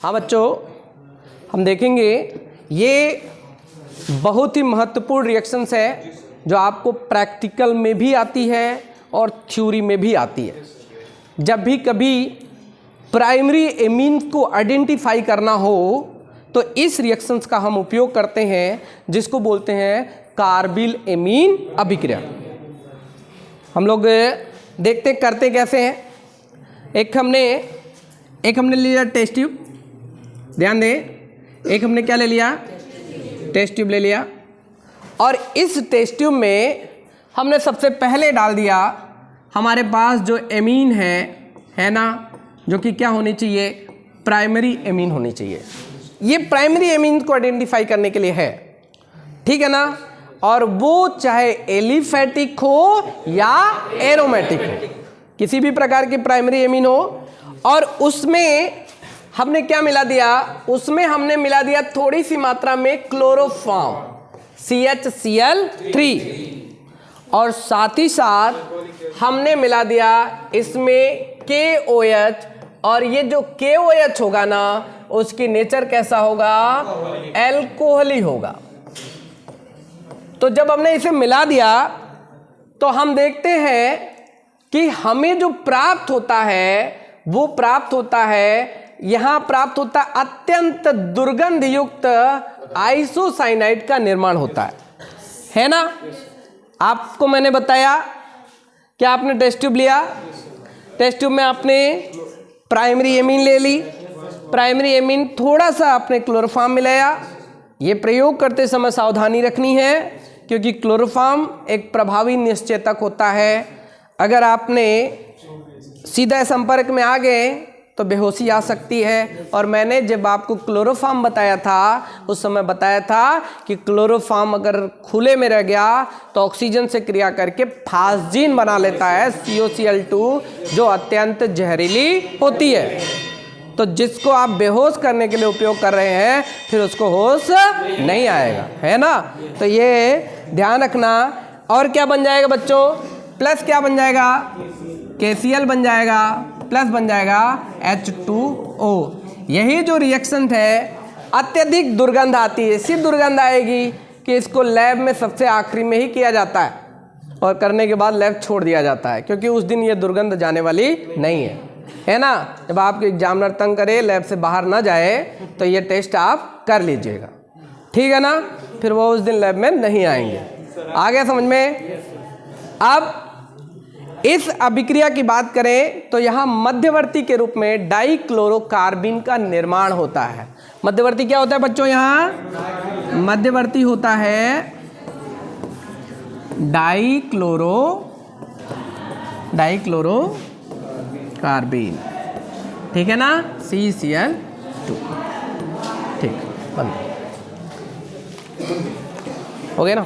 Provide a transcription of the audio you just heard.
हाँ बच्चों, हम देखेंगे ये बहुत ही महत्वपूर्ण रिएक्शंस है जो आपको प्रैक्टिकल में भी आती है और थ्योरी में भी आती है। जब भी कभी प्राइमरी एमीन को आइडेंटिफाई करना हो तो इस रिएक्शंस का हम उपयोग करते हैं, जिसको बोलते हैं कार्बिल एमीन अभिक्रिया। हम लोग देखते करते कैसे हैं। एक हमने लिया टेस्ट ट्यूब, ध्यान दें, एक हमने क्या ले लिया, टेस्ट ट्यूब ले लिया, और इस टेस्ट ट्यूब में हमने सबसे पहले डाल दिया हमारे पास जो एमीन है ना, जो कि क्या होनी चाहिए, प्राइमरी एमीन होनी चाहिए। ये प्राइमरी एमीन को आइडेंटिफाई करने के लिए है, ठीक है ना, और वो चाहे एलिफेटिक हो या एरोमेटिक हो, किसी भी प्रकार की प्राइमरी एमीन हो। और उसमें हमने क्या मिला दिया, उसमें हमने मिला दिया थोड़ी सी मात्रा में क्लोरोफॉर्म CHCl3, और साथ ही साथ हमने मिला दिया इसमें KOH, और ये जो KOH होगा ना उसकी नेचर कैसा होगा, एल्कोहली होगा। तो जब हमने इसे मिला दिया तो हम देखते हैं कि हमें जो प्राप्त होता है वो प्राप्त होता है, यहां प्राप्त होता अत्यंत दुर्गंध युक्त आइसोसाइनाइड का निर्माण होता है ना। आपको मैंने बताया कि आपने टेस्ट ट्यूब लिया, टेस्ट ट्यूब में आपने प्राइमरी एमीन ले ली, प्राइमरी एमीन थोड़ा सा आपने क्लोरोफॉर्म मिलाया। ये प्रयोग करते समय सावधानी रखनी है क्योंकि क्लोरोफॉर्म एक प्रभावी निश्चेतक होता है। अगर आपने सीधा संपर्क में आ गए तो बेहोशी आ सकती है। और मैंने जब आपको क्लोरोफॉर्म बताया था उस समय बताया था कि क्लोरोफॉर्म अगर खुले में रह गया तो ऑक्सीजन से क्रिया करके फास्जीन बना लेता है COCl2, जो अत्यंत जहरीली होती है। तो जिसको आप बेहोश करने के लिए उपयोग कर रहे हैं फिर उसको होश नहीं आएगा, है ना। तो ये ध्यान रखना। और क्या बन जाएगा बच्चों, प्लस क्या बन जाएगा, KCl बन जाएगा, प्लस बन जाएगा H2O। यही जो रिएक्शन है अत्यधिक दुर्गंध आती है, ऐसी दुर्गंध आएगी कि इसको लैब में सबसे आखिरी में ही किया जाता है और करने के बाद लैब छोड़ दिया जाता है, क्योंकि उस दिन ये दुर्गंध जाने वाली नहीं है ना। जब आपके एग्जामिनर तंग करे, लैब से बाहर ना जाए, तो ये टेस्ट आप कर लीजिएगा, ठीक है ना, फिर वो उस दिन लैब में नहीं आएंगे। आ गया समझ में। अब इस अभिक्रिया की बात करें तो यहाँ मध्यवर्ती के रूप में डाइक्लोरोकार्बिन का निर्माण होता है। मध्यवर्ती क्या होता है बच्चों, यहाँ मध्यवर्ती होता है डाइक्लोरोकार्बिन, ठीक है ना, CCl2, ठीक, बंद हो गया ना।